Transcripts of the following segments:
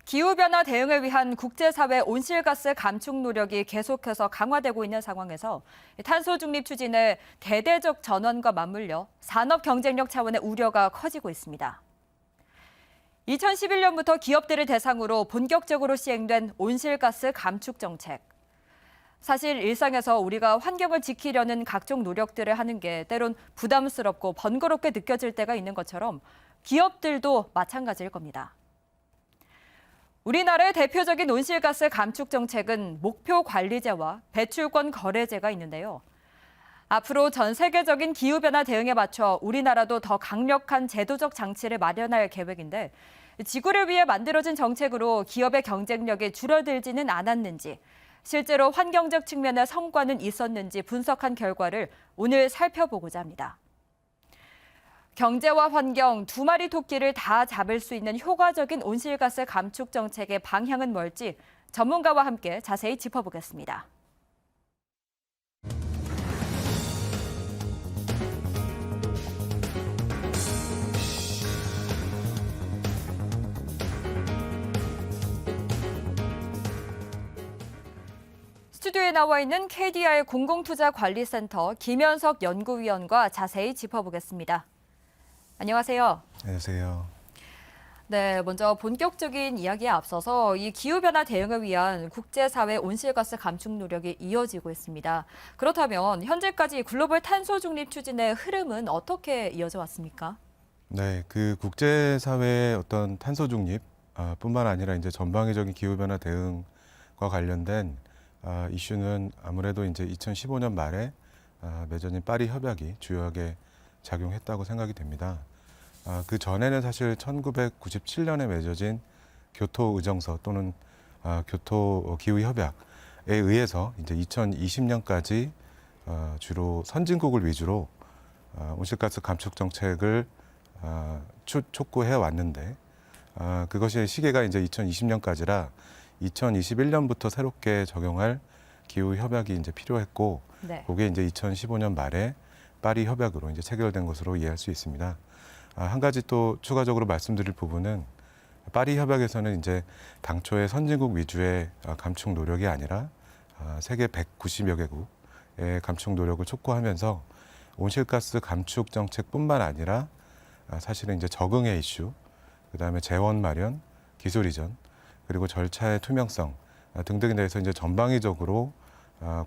기후변화 대응을 위한 국제사회 온실가스 감축 노력이 계속해서 강화되고 있는 상황에서 탄소 중립 추진의 대대적 전환과 맞물려 산업 경쟁력 차원의 우려가 커지고 있습니다. 2011년부터 기업들을 대상으로 본격적으로 시행된 온실가스 감축 정책. 사실 일상에서 우리가 환경을 지키려는 각종 노력들을 하는 게 때론 부담스럽고 번거롭게 느껴질 때가 있는 것처럼 기업들도 마찬가지일 겁니다. 우리나라의 대표적인 온실가스 감축 정책은 목표 관리제와 배출권 거래제가 있는데요. 앞으로 전 세계적인 기후변화 대응에 맞춰 우리나라도 더 강력한 제도적 장치를 마련할 계획인데 지구를 위해 만들어진 정책으로 기업의 경쟁력이 줄어들지는 않았는지, 실제로 환경적 측면의 성과는 있었는지 분석한 결과를 오늘 살펴보고자 합니다. 경제와 환경 두 마리 토끼를 다 잡을 수 있는 효과적인 온실가스 감축 정책의 방향은 뭘지 전문가와 함께 자세히 짚어보겠습니다. 스튜디오에 나와 있는 KDI 공공투자관리센터 김현석 연구위원과 자세히 짚어보겠습니다. 안녕하세요. 안녕하세요. 네, 먼저 본격적인 이야기에 앞서서 이 기후변화 대응을 위한 국제사회 온실가스 감축 노력이 이어지고 있습니다. 그렇다면 현재까지 글로벌 탄소 중립 추진의 흐름은 어떻게 이어져 왔습니까? 네, 그 국제사회의 어떤 탄소 중립 뿐만 아니라 이제 전방위적인 기후변화 대응과 관련된 이슈는 아무래도 이제 2015년 말에 맺어진 파리 협약이 주요하게 작용했다고 생각이 됩니다. 그 전에는 사실 1997년에 맺어진 교토 의정서 또는 교토 기후 협약에 의해서 이제 2020년까지 주로 선진국을 위주로 온실가스 감축 정책을 촉구해 왔는데 그것이 시계가 이제 2020년까지라 2021년부터 새롭게 적용할 기후 협약이 이제 필요했고, 네. 그게 이제 2015년 말에 파리 협약으로 이제 체결된 것으로 이해할 수 있습니다. 한 가지 또 추가적으로 말씀드릴 부분은 파리 협약에서는 이제 당초에 선진국 위주의 감축 노력이 아니라 세계 190여 개국의 감축 노력을 촉구하면서 온실가스 감축 정책뿐만 아니라 사실은 이제 적응의 이슈, 그다음에 재원 마련, 기술 이전, 그리고 절차의 투명성 등등에 대해서 이제 전방위적으로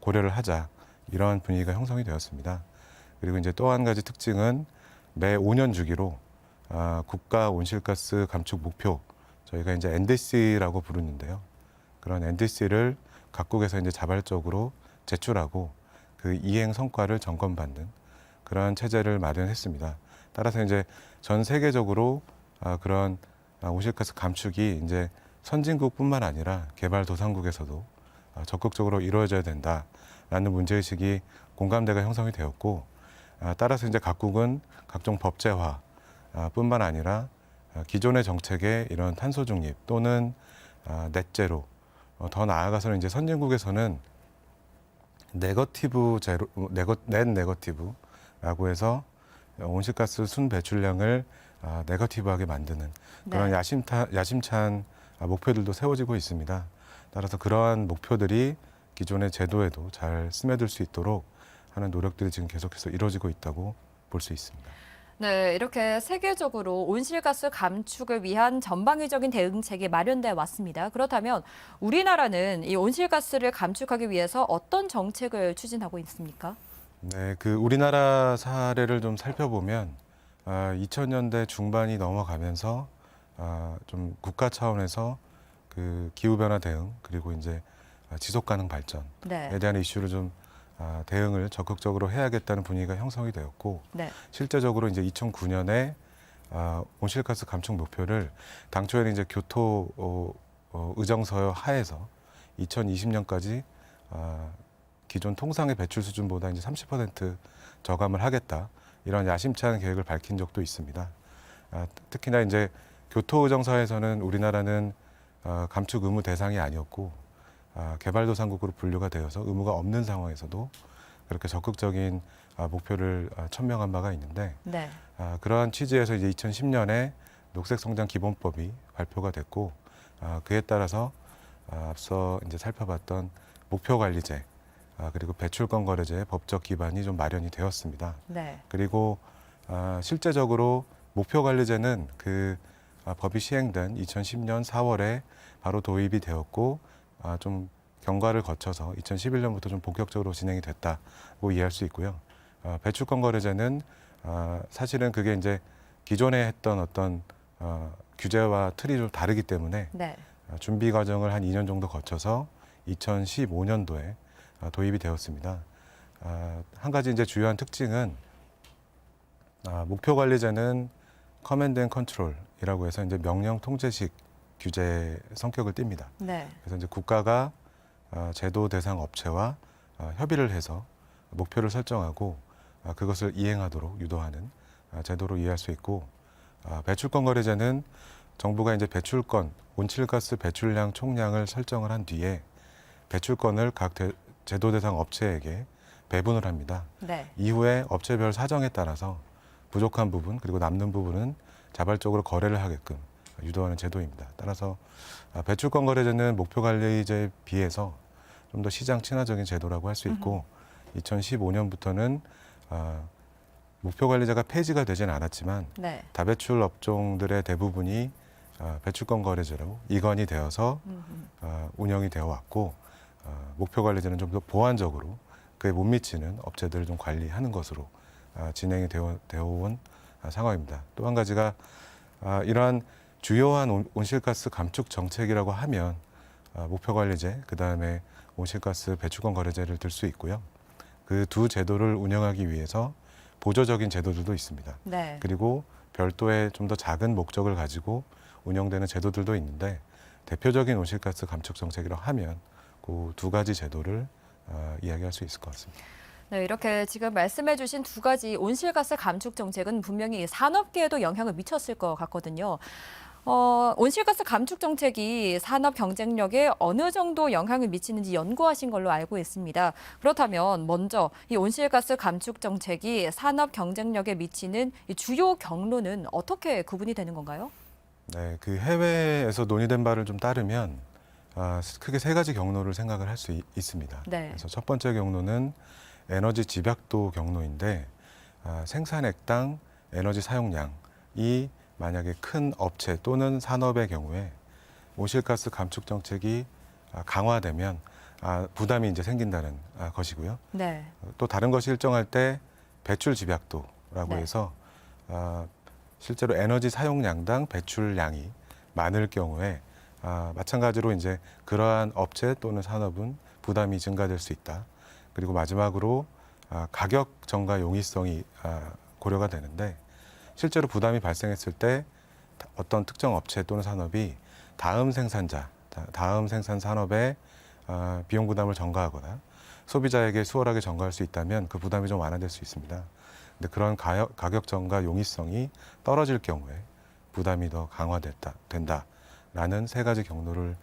고려를 하자, 이러한 분위기가 형성이 되었습니다. 그리고 이제 또 한 가지 특징은 매 5년 주기로 국가 온실가스 감축 목표, 저희가 이제 NDC라고 부르는데요. 그런 NDC를 각국에서 이제 자발적으로 제출하고 그 이행 성과를 점검받는 그러한 체제를 마련했습니다. 따라서 이제 전 세계적으로 그런 온실가스 감축이 이제 선진국뿐만 아니라 개발도상국에서도 적극적으로 이루어져야 된다라는 문제의식이 공감대가 형성이 되었고, 따라서 이제 각국은 각종 법제화 뿐만 아니라 기존의 정책의 이런 탄소 중립 또는 넷제로, 더 나아가서는 이제 선진국에서는 네거티브 제로, 넷 네거티브라고 해서 온실가스 순 배출량을 네거티브하게 만드는 그런 야심찬 목표들도 세워지고 있습니다. 따라서 그러한 목표들이 기존의 제도에도 잘 스며들 수 있도록 하는 노력들이 지금 계속해서 이루어지고 있다고 볼 수 있습니다. 네, 이렇게 세계적으로 온실가스 감축을 위한 전방위적인 대응책이 마련돼 왔습니다. 그렇다면 우리나라는 이 온실가스를 감축하기 위해서 어떤 정책을 추진하고 있습니까? 네, 그 우리나라 사례를 좀 살펴보면 2000년대 중반이 넘어가면서 좀 국가 차원에서 그 기후변화 대응 그리고 이제 지속가능 발전에 네. 대한 이슈를 좀 대응을 적극적으로 해야겠다는 분위기가 형성이 되었고, 네. 실제적으로 이제 2009년에 온실가스 감축 목표를 당초에는 이제 교토 의정서 하에서 2020년까지 기존 통상의 배출 수준보다 이제 30% 저감을 하겠다, 이런 야심찬 계획을 밝힌 적도 있습니다. 특히나 이제 교토 의정서에서는 우리나라는 감축 의무 대상이 아니었고 개발도상국으로 분류가 되어서 의무가 없는 상황에서도 그렇게 적극적인 목표를 천명한 바가 있는데, 그러한 취지에서 이제 2010년에 녹색성장 기본법이 발표가 됐고, 그에 따라서 앞서 이제 살펴봤던 목표관리제 그리고 배출권 거래제의 법적 기반이 좀 마련이 되었습니다. 네. 그리고 실제적으로 목표관리제는 법이 시행된 2010년 4월에 바로 도입이 되었고 좀 경과를 거쳐서 2011년부터 좀 본격적으로 진행이 됐다고 이해할 수 있고요. 배출권 거래제는 사실은 그게 이제 기존에 했던 어떤 규제와 틀이 좀 다르기 때문에 네. 준비 과정을 한 2년 정도 거쳐서 2015년도에 도입이 되었습니다. 한 가지 이제 주요한 특징은 목표관리제는 커맨드 앤 컨트롤이라고 해서 이제 명령 통제식 규제 성격을 띱니다. 네. 그래서 이제 국가가 제도 대상 업체와 협의를 해서 목표를 설정하고 그것을 이행하도록 유도하는 제도로 이해할 수 있고, 배출권 거래제는 정부가 이제 배출권, 온실가스 배출량 총량을 설정을 한 뒤에 배출권을 각 제도 대상 업체에게 배분을 합니다. 네. 이후에 업체별 사정에 따라서 부족한 부분 그리고 남는 부분은 자발적으로 거래를 하게끔 유도하는 제도입니다. 따라서 배출권 거래제는 목표관리제에 비해서 좀 더 시장 친화적인 제도라고 할 수 있고 2015년부터는 목표관리제가 폐지가 되지는 않았지만 네. 다배출 업종들의 대부분이 배출권 거래제로 이관이 되어서 운영이 되어 왔고 목표관리제는 좀 더 보완적으로 그에 못 미치는 업체들을 좀 관리하는 것으로 진행이 되어 온 상황입니다. 또 한 가지가 이러한 주요한 온실가스 감축 정책이라고 하면 목표관리제, 그다음에 온실가스 배출권 거래제를 들 수 있고요. 그 두 제도를 운영하기 위해서 보조적인 제도들도 있습니다. 네. 그리고 별도의 좀 더 작은 목적을 가지고 운영되는 제도들도 있는데 대표적인 온실가스 감축 정책이라고 하면 그 두 가지 제도를 이야기할 수 있을 것 같습니다. 네, 이렇게 지금 말씀해 주신 두 가지 온실가스 감축 정책은 분명히 산업계에도 영향을 미쳤을 것 같거든요. 온실가스 감축 정책이 산업 경쟁력에 어느 정도 영향을 미치는지 연구하신 걸로 알고 있습니다. 그렇다면 먼저 이 온실가스 감축 정책이 산업 경쟁력에 미치는 이 주요 경로는 어떻게 구분이 되는 건가요? 네, 그 해외에서 논의된 바를 좀 따르면 크게 세 가지 경로를 생각을 할 수 있습니다. 네. 그래서 첫 번째 경로는 에너지 집약도 경로인데 생산액당 에너지 사용량이 만약에 큰 업체 또는 산업의 경우에 온실가스 감축 정책이 강화되면 부담이 이제 생긴다는 것이고요. 네. 또 다른 것이 일정할 때 배출 집약도라고 네. 해서 실제로 에너지 사용량당 배출량이 많을 경우에 마찬가지로 이제 그러한 업체 또는 산업은 부담이 증가될 수 있다. 그리고 마지막으로 가격 정가 용이성이 고려가 되는데 실제로 부담이 발생했을 때 어떤 특정 업체 또는 산업이 다음 생산자, 다음 생산 산업에 비용 부담을 전가하거나 소비자에게 수월하게 전가할 수 있다면 그 부담이 좀 완화될 수 있습니다. 근데 그런 가격 전가 용이성이 떨어질 경우에 부담이 더 된다라는 세 가지 경로를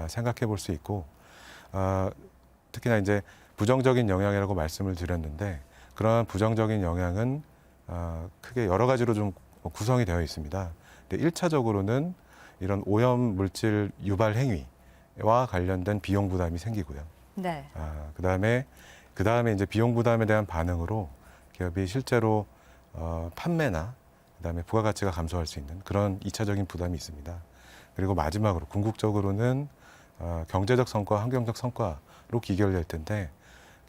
생각해 볼 수 있고 특히나 이제 부정적인 영향이라고 말씀을 드렸는데 그러한 부정적인 영향은 크게 여러 가지로 좀 구성이 되어 있습니다. 근데 1차적으로는 이런 오염 물질 유발 행위와 관련된 비용 부담이 생기고요. 네. 그다음에 이제 비용 부담에 대한 반응으로 기업이 실제로 판매나 그다음에 부가가치가 감소할 수 있는 그런 2차적인 부담이 있습니다. 그리고 마지막으로 궁극적으로는 경제적 성과, 환경적 성과로 기결될 텐데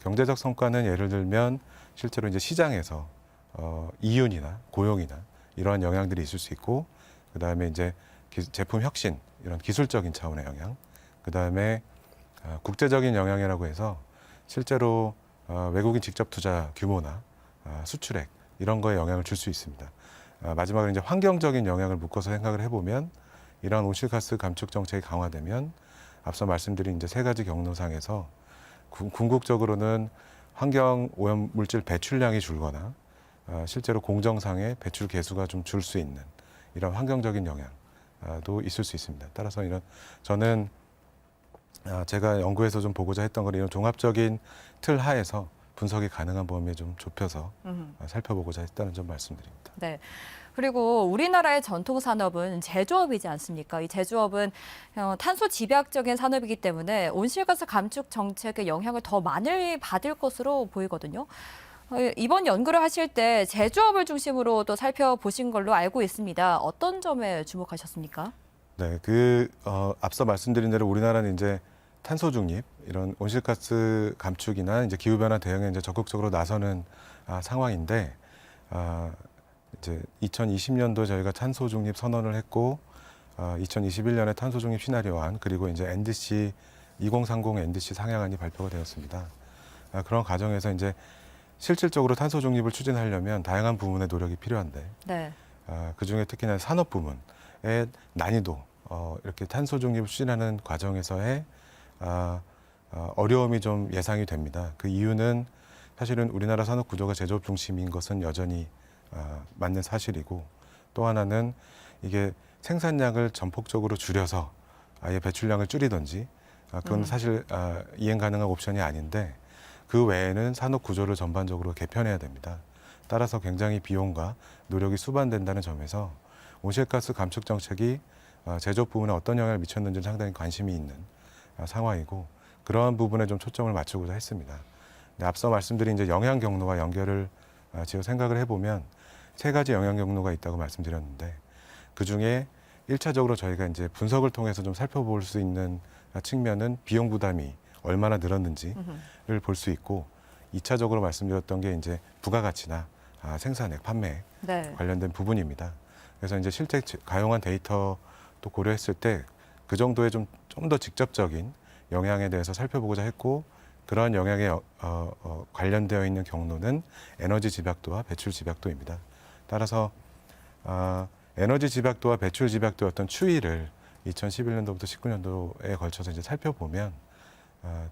경제적 성과는 예를 들면 실제로 이제 시장에서 이윤이나 고용이나 이러한 영향들이 있을 수 있고 그다음에 이제 제품 혁신 이런 기술적인 차원의 영향 그다음에 국제적인 영향이라고 해서 실제로 외국인 직접 투자 규모나 수출액 이런 거에 영향을 줄 수 있습니다. 마지막으로 이제 환경적인 영향을 묶어서 생각을 해보면 이러한 온실가스 감축 정책이 강화되면 앞서 말씀드린 이제 세 가지 경로상에서 궁극적으로는 환경 오염 물질 배출량이 줄거나 실제로 공정상의 배출 계수가 좀 줄 수 있는 이런 환경적인 영향도 있을 수 있습니다. 따라서 저는 제가 연구에서 좀 보고자 했던 건 이런 종합적인 틀 하에서 분석이 가능한 범위에 좀 좁혀서 살펴보고자 했다는 점 말씀드립니다. 네. 그리고 우리나라의 전통 산업은 제조업이지 않습니까? 이 제조업은 탄소 집약적인 산업이기 때문에 온실가스 감축 정책의 영향을 더 많이 받을 것으로 보이거든요. 이번 연구를 하실 때 제조업을 중심으로 또 살펴보신 걸로 알고 있습니다. 어떤 점에 주목하셨습니까? 네, 앞서 말씀드린 대로 우리나라는 이제 탄소 중립, 이런 온실가스 감축이나 이제 기후 변화 대응에 이제 적극적으로 나서는 상황인데, 이제 2020년도 저희가 탄소 중립 선언을 했고, 2021년에 탄소 중립 시나리오안, 그리고 이제 NDC 2030 NDC 상향안이 발표가 되었습니다. 그런 과정에서 이제 실질적으로 탄소 중립을 추진하려면 다양한 부문의 노력이 필요한데, 네. 그 중에 특히나 산업 부문의 난이도, 이렇게 탄소 중립을 추진하는 과정에서의 어려움이 좀 예상이 됩니다. 그 이유는 사실은 우리나라 산업 구조가 제조업 중심인 것은 여전히 맞는 사실이고, 또 하나는 이게 생산량을 전폭적으로 줄여서 아예 배출량을 줄이든지, 그건 사실 이행 가능한 옵션이 아닌데, 그 외에는 산업 구조를 전반적으로 개편해야 됩니다. 따라서 굉장히 비용과 노력이 수반된다는 점에서 온실가스 감축 정책이 제조업 부문에 어떤 영향을 미쳤는지 상당히 관심이 있는 상황이고, 그러한 부분에 좀 초점을 맞추고자 했습니다. 앞서 말씀드린 이제 영향 경로와 연결을 지어 생각을 해보면 세 가지 영향 경로가 있다고 말씀드렸는데, 그 중에 1차적으로 저희가 이제 분석을 통해서 좀 살펴볼 수 있는 측면은 비용 부담이 얼마나 늘었는지를 볼 수 있고, 2차적으로 말씀드렸던 게 이제 부가가치나 생산액, 판매 네. 관련된 부분입니다. 그래서 이제 실제 가용한 데이터도 고려했을 때 그 정도의 좀 더 직접적인 영향에 대해서 살펴보고자 했고, 그러한 영향에 관련되어 있는 경로는 에너지 집약도와 배출 집약도입니다. 따라서 에너지 집약도와 배출 집약도의 어떤 추이를 2011년도부터 19년도에 걸쳐서 이제 살펴보면,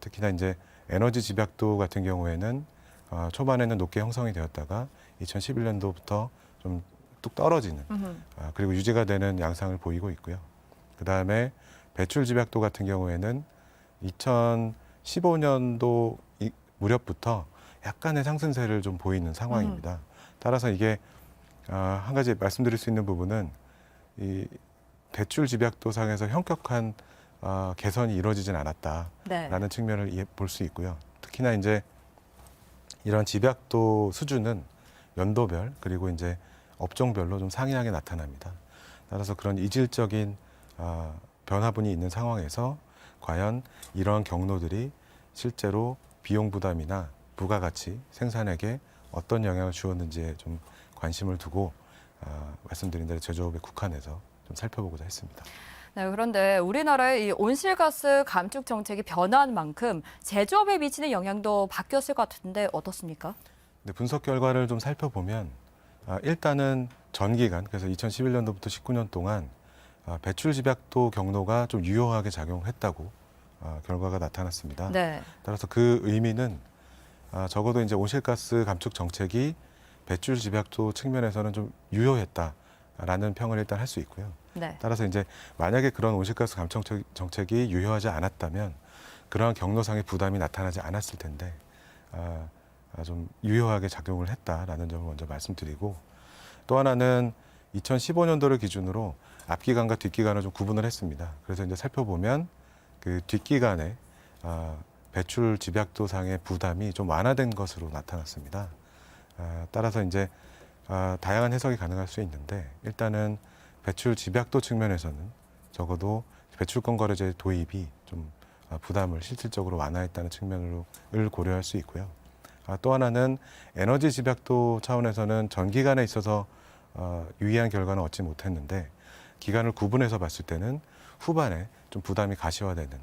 특히나 이제 에너지 집약도 같은 경우에는 초반에는 높게 형성이 되었다가 2011년도부터 좀 뚝 떨어지는, 그리고 유지가 되는 양상을 보이고 있고요. 그 다음에 배출 집약도 같은 경우에는 2015년도 무렵부터 약간의 상승세를 좀 보이는 상황입니다. 따라서 이게 한 가지 말씀드릴 수 있는 부분은 이 배출 집약도 상에서 현격한 개선이 이루어지진 않았다라는 네. 측면을 볼 수 있고요. 특히나 이제 이런 집약도 수준은 연도별 그리고 이제 업종별로 좀 상이하게 나타납니다. 따라서 그런 이질적인 변화분이 있는 상황에서 과연 이러한 경로들이 실제로 비용 부담이나 부가가치, 생산액에 어떤 영향을 주었는지에 좀 관심을 두고 말씀드린 대로 제조업에 국한해서 좀 살펴보고자 했습니다. 네, 그런데 우리나라의 이 온실가스 감축 정책이 변화한 만큼 제조업에 미치는 영향도 바뀌었을 것 같은데 어떻습니까? 근데 분석 결과를 좀 살펴보면 일단은 전기간, 그래서 2011년도부터 19년 동안 배출 집약도 경로가 좀 유효하게 작용했다고 결과가 나타났습니다. 네. 따라서 그 의미는 적어도 이제 온실가스 감축 정책이 배출 집약도 측면에서는 좀 유효했다라는 평을 일단 할 수 있고요. 네. 따라서 이제 만약에 그런 온실가스 감축 정책이 유효하지 않았다면 그러한 경로상의 부담이 나타나지 않았을 텐데 좀 유효하게 작용을 했다라는 점을 먼저 말씀드리고, 또 하나는 2015년도를 기준으로 앞기간과 뒷기간을 좀 구분을 했습니다. 그래서 이제 살펴보면 그 뒷기간에 배출 집약도상의 부담이 좀 완화된 것으로 나타났습니다. 따라서 이제 다양한 해석이 가능할 수 있는데, 일단은 배출 집약도 측면에서는 적어도 배출권 거래제 도입이 좀 부담을 실질적으로 완화했다는 측면을 고려할 수 있고요. 또 하나는 에너지 집약도 차원에서는 전기간에 있어서 유의한 결과는 얻지 못했는데, 기간을 구분해서 봤을 때는 후반에 좀 부담이 가시화되는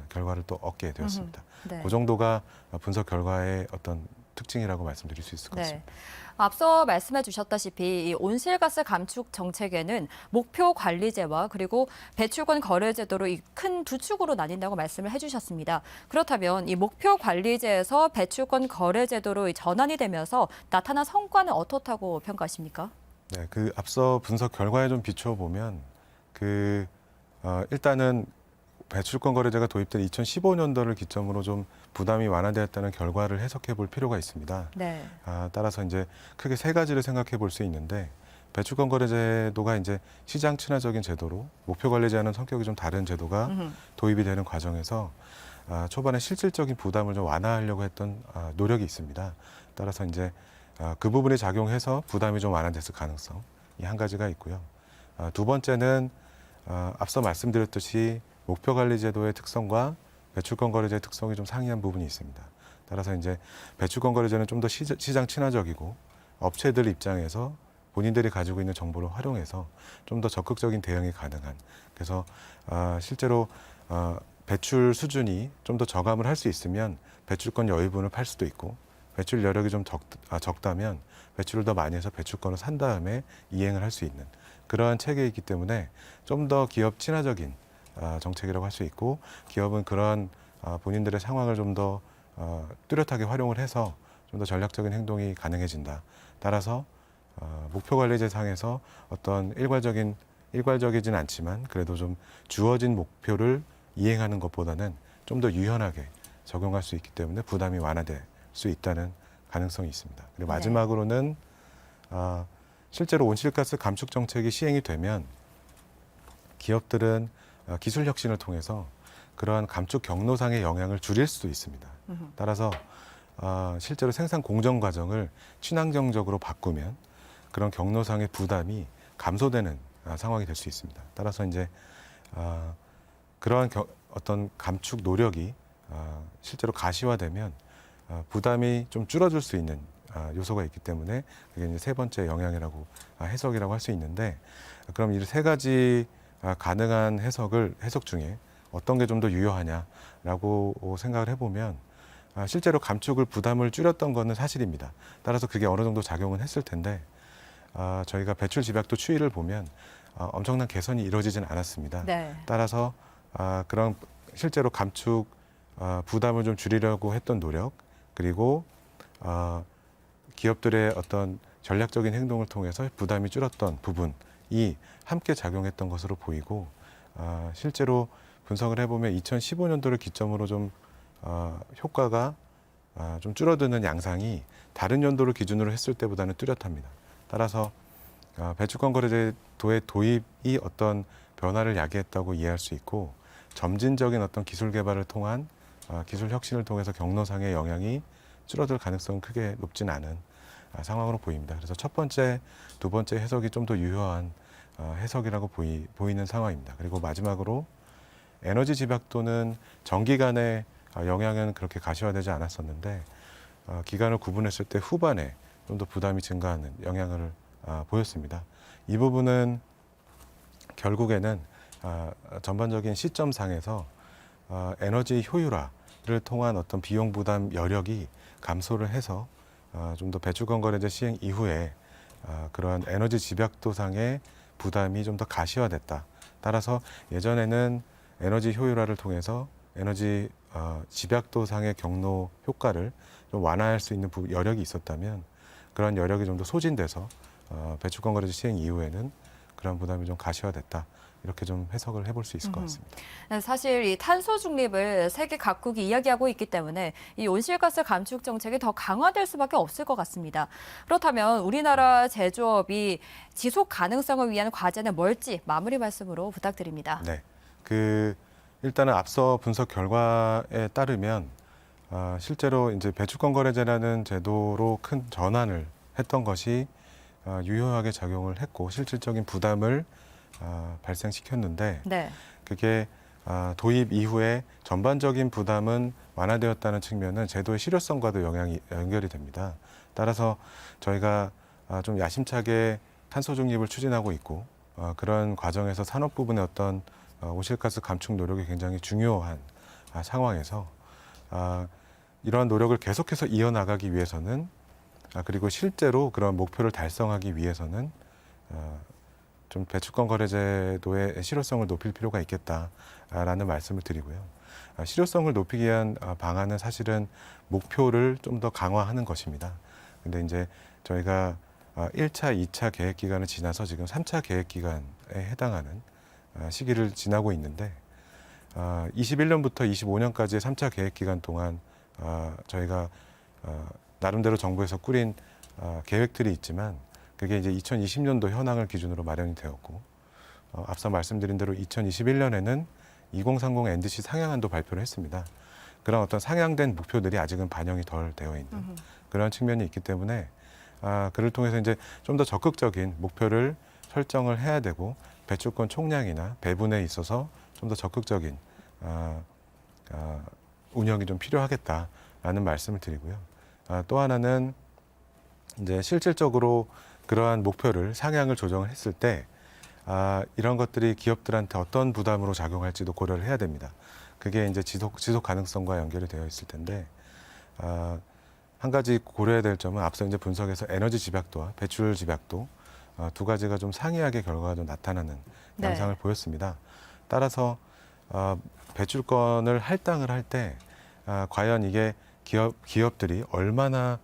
결과를 또 얻게 되었습니다. 네. 그 정도가 분석 결과의 어떤 특징이라고 말씀드릴 수 있을 것 네. 같습니다. 앞서 말씀해 주셨다시피 이 온실가스 감축 정책에는 목표 관리제와 그리고 배출권 거래 제도로 이 큰 두 축으로 나뉜다고 말씀을 해주셨습니다. 그렇다면 이 목표 관리제에서 배출권 거래 제도로 전환이 되면서 나타난 성과는 어떻다고 평가하십니까? 네, 그 앞서 분석 결과에 좀 비춰보면 일단은 배출권 거래제가 도입된 2015년도를 기점으로 좀 부담이 완화되었다는 결과를 해석해 볼 필요가 있습니다. 네. 따라서 이제 크게 세 가지를 생각해 볼 수 있는데, 배출권 거래 제도가 이제 시장 친화적인 제도로 목표 관리 제한은 성격이 좀 다른 제도가 도입이 되는 과정에서 초반에 실질적인 부담을 좀 완화하려고 했던 노력이 있습니다. 따라서 이제 그 부분이 작용해서 부담이 좀 완화됐을 가능성이 한 가지가 있고요. 두 번째는 앞서 말씀드렸듯이 목표 관리 제도의 특성과 배출권 거래제의 특성이 좀 상이한 부분이 있습니다. 따라서 이제 배출권 거래제는 좀 더 시장 친화적이고 업체들 입장에서 본인들이 가지고 있는 정보를 활용해서 좀 더 적극적인 대응이 가능한, 그래서 실제로 배출 수준이 좀 더 저감을 할 수 있으면 배출권 여유분을 팔 수도 있고, 배출 여력이 좀 적다면 배출을 더 많이 해서 배출권을 산 다음에 이행을 할 수 있는 그러한 체계이기 때문에 좀 더 기업 친화적인 정책이라고 할 수 있고, 기업은 그러한 본인들의 상황을 좀 더 뚜렷하게 활용을 해서 좀 더 전략적인 행동이 가능해진다. 따라서 목표 관리제 상에서 어떤 일괄적이진 않지만 그래도 좀 주어진 목표를 이행하는 것보다는 좀 더 유연하게 적용할 수 있기 때문에 부담이 완화될 수 있다는 가능성이 있습니다. 그리고 마지막으로는 실제로 온실가스 감축 정책이 시행이 되면 기업들은 기술 혁신을 통해서 그러한 감축 경로상의 영향을 줄일 수도 있습니다. 따라서 실제로 생산 공정 과정을 친환경적으로 바꾸면 그런 경로상의 부담이 감소되는 상황이 될 수 있습니다. 따라서 이제 그러한 어떤 감축 노력이 실제로 가시화되면 부담이 좀 줄어들 수 있는 요소가 있기 때문에 그게 이제 세 번째 영향이라고 해석이라고 할 수 있는데, 그럼 이 세 가지 가능한 해석 중에 어떤 게 좀 더 유효하냐라고 생각을 해보면 실제로 감축을 부담을 줄였던 거는 사실입니다. 따라서 그게 어느 정도 작용은 했을 텐데 저희가 배출 집약도 추이를 보면 엄청난 개선이 이루어지진 않았습니다. 네. 따라서 그런 실제로 감축 부담을 좀 줄이려고 했던 노력, 그리고 기업들의 어떤 전략적인 행동을 통해서 부담이 줄었던 부분이 함께 작용했던 것으로 보이고, 실제로 분석을 해보면 2015년도를 기점으로 좀 효과가 좀 줄어드는 양상이 다른 연도를 기준으로 했을 때보다는 뚜렷합니다. 따라서 배출권 거래제도의 도입이 어떤 변화를 야기했다고 이해할 수 있고, 점진적인 어떤 기술 개발을 통한 기술 혁신을 통해서 경로상의 영향이 줄어들 가능성은 크게 높진 않은 상황으로 보입니다. 그래서 첫 번째, 두 번째 해석이 좀 더 유효한 해석이라고 보이는 상황입니다. 그리고 마지막으로 에너지 집약도는 정기간의 영향은 그렇게 가시화되지 않았었는데 기간을 구분했을 때 후반에 좀 더 부담이 증가하는 영향을 보였습니다. 이 부분은 결국에는 전반적인 시점상에서 에너지 효율화를 통한 어떤 비용 부담 여력이 감소를 해서 좀 더 배출권 거래제 시행 이후에 그러한 에너지 집약도상의 부담이 좀 더 가시화됐다. 따라서 예전에는 에너지 효율화를 통해서 에너지 집약도상의 경로 효과를 좀 완화할 수 있는 여력이 있었다면 그런 여력이 좀 더 소진돼서 배출권 거래제 시행 이후에는 그런 부담이 좀 가시화됐다. 이렇게 좀 해석을 해볼 수 있을 것 같습니다. 사실 이 탄소 중립을 세계 각국이 이야기하고 있기 때문에 이 온실가스 감축 정책이 더 강화될 수밖에 없을 것 같습니다. 그렇다면 우리나라 제조업이 지속 가능성을 위한 과제는 뭘지 마무리 말씀으로 부탁드립니다. 네, 일단은 앞서 분석 결과에 따르면 실제로 이제 배출권 거래제라는 제도로 큰 전환을 했던 것이 유효하게 작용을 했고 실질적인 부담을 발생시켰는데 네. 그게 도입 이후에 전반적인 부담은 완화되었다는 측면은 제도의 실효성과도 연결이 됩니다. 따라서 저희가 좀 야심차게 탄소 중립을 추진하고 있고 그런 과정에서 산업 부분의 어떤 온실가스 감축 노력이 굉장히 중요한 상황에서 이러한 노력을 계속해서 이어나가기 위해서는 그리고 실제로 그런 목표를 달성하기 위해서는 좀 배출권 거래제도의 실효성을 높일 필요가 있겠다라는 말씀을 드리고요. 실효성을 높이기 위한 방안은 사실은 목표를 좀 더 강화하는 것입니다. 근데 이제 저희가 1차, 2차 계획 기간을 지나서 지금 3차 계획 기간에 해당하는 시기를 지나고 있는데 21년부터 25년까지의 3차 계획 기간 동안 저희가 나름대로 정부에서 꾸린 계획들이 있지만 그게 이제 2020년도 현황을 기준으로 마련이 되었고 앞서 말씀드린 대로 2021년에는 2030 NDC 상향안도 발표를 했습니다. 그런 어떤 상향된 목표들이 아직은 반영이 덜 되어 있는 그런 측면이 있기 때문에 그를 통해서 이제 좀 더 적극적인 목표를 설정을 해야 되고 배출권 총량이나 배분에 있어서 좀 더 적극적인 운영이 좀 필요하겠다라는 말씀을 드리고요. 또 하나는 이제 실질적으로 그러한 목표를 상향을 조정을 했을 때 이런 것들이 기업들한테 어떤 부담으로 작용할지도 고려를 해야 됩니다. 그게 이제 지속 가능성과 연결이 되어 있을 텐데 한 가지 고려해야 될 점은 앞서 이제 분석에서 에너지 집약도와 배출 집약도 두 가지가 좀 상이하게 결과가 좀 나타나는 네. 양상을 보였습니다. 따라서 배출권을 할당을 할 때 과연 이게 기업들이 얼마나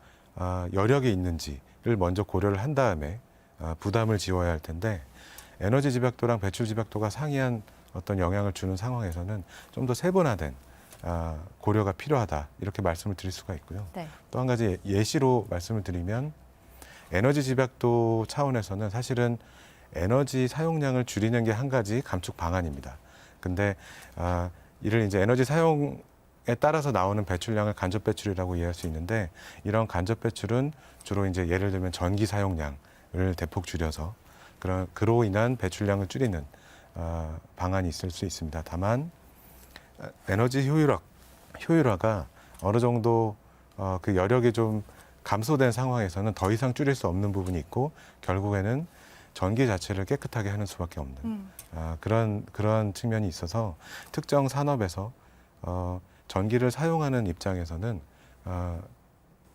여력이 있는지를 먼저 고려를 한 다음에 부담을 지워야 할 텐데 에너지 집약도랑 배출 집약도가 상이한 어떤 영향을 주는 상황에서는 좀 더 세분화된 고려가 필요하다 이렇게 말씀을 드릴 수가 있고요. 네. 또 한 가지 예시로 말씀을 드리면 에너지 집약도 차원에서는 사실은 에너지 사용량을 줄이는 게 한 가지 감축 방안입니다. 근데 이를 이제 에너지 사용에 따라서 나오는 배출량을 간접 배출이라고 이해할 수 있는데 이런 간접 배출은 주로 이제 예를 들면 전기 사용량을 대폭 줄여서 그로 인한 배출량을 줄이는 방안이 있을 수 있습니다. 다만 에너지 효율화가 어느 정도 그 여력이 좀 감소된 상황에서는 더 이상 줄일 수 없는 부분이 있고 결국에는 전기 자체를 깨끗하게 하는 수밖에 없는 그런 측면이 있어서 특정 산업에서 전기를 사용하는 입장에서는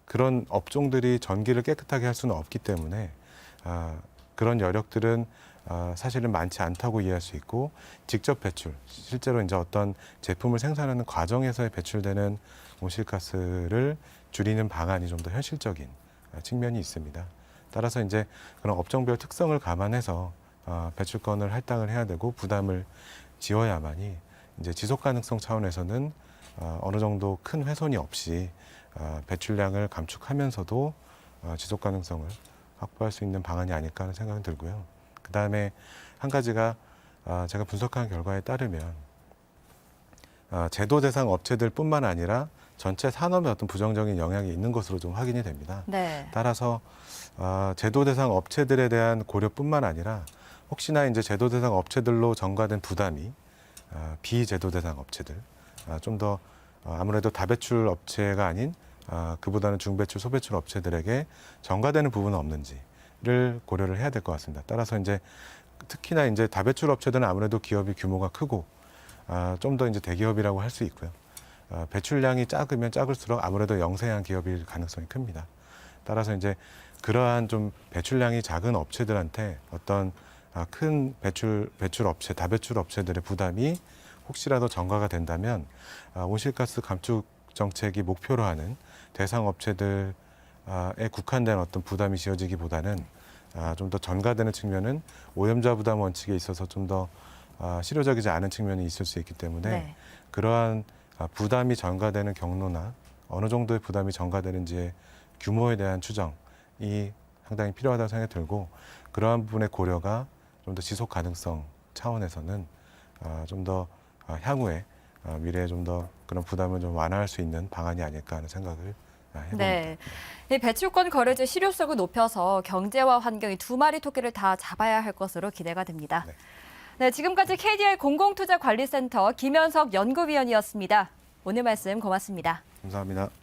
그런 업종들이 전기를 깨끗하게 할 수는 없기 때문에 그런 여력들은 사실은 많지 않다고 이해할 수 있고 직접 배출, 실제로 이제 어떤 제품을 생산하는 과정에서 배출되는 온실가스를 줄이는 방안이 좀 더 현실적인 측면이 있습니다. 따라서 이제 그런 업종별 특성을 감안해서 배출권을 할당을 해야 되고 부담을 지어야만이 이제 지속 가능성 차원에서는 어느 정도 큰 훼손이 없이 배출량을 감축하면서도 지속 가능성을 확보할 수 있는 방안이 아닐까 하는 생각이 들고요. 그 다음에 한 가지가 제가 분석한 결과에 따르면 제도 대상 업체들뿐만 아니라 전체 산업에 어떤 부정적인 영향이 있는 것으로 좀 확인이 됩니다. 네. 따라서 제도 대상 업체들에 대한 고려뿐만 아니라 혹시나 이제 제도 대상 업체들로 전가된 부담이 비제도 대상 업체들 좀 더 아무래도 다배출 업체가 아닌 그보다는 중배출, 소배출 업체들에게 전가되는 부분은 없는지를 고려를 해야 될 것 같습니다. 따라서 이제 특히나 이제 다배출 업체들은 아무래도 기업이 규모가 크고 좀 더 이제 대기업이라고 할 수 있고요. 배출량이 작으면 작을수록 아무래도 영세한 기업일 가능성이 큽니다. 따라서 이제 그러한 좀 배출량이 작은 업체들한테 어떤 큰 배출 업체, 다배출 업체들의 부담이 혹시라도 전가가 된다면 온실가스 감축 정책이 목표로 하는 대상 업체들에 국한된 어떤 부담이 지어지기보다는 좀 더 전가되는 측면은 오염자 부담 원칙에 있어서 좀 더 실효적이지 않은 측면이 있을 수 있기 때문에 네. 그러한 부담이 전가되는 경로나 어느 정도의 부담이 전가되는지의 규모에 대한 추정이 상당히 필요하다고 생각이 들고 그러한 부분의 고려가 좀 더 지속 가능성 차원에서는 좀 더 향후에 미래에 좀 더 그런 부담을 좀 완화할 수 있는 방안이 아닐까 하는 생각을 해봅니다. 네. 이 배출권 거래제 실효성을 높여서 경제와 환경이 두 마리 토끼를 다 잡아야 할 것으로 기대가 됩니다. 네. 네, 지금까지 KDI 공공투자관리센터 김현석 연구위원이었습니다. 오늘 말씀 고맙습니다. 감사합니다.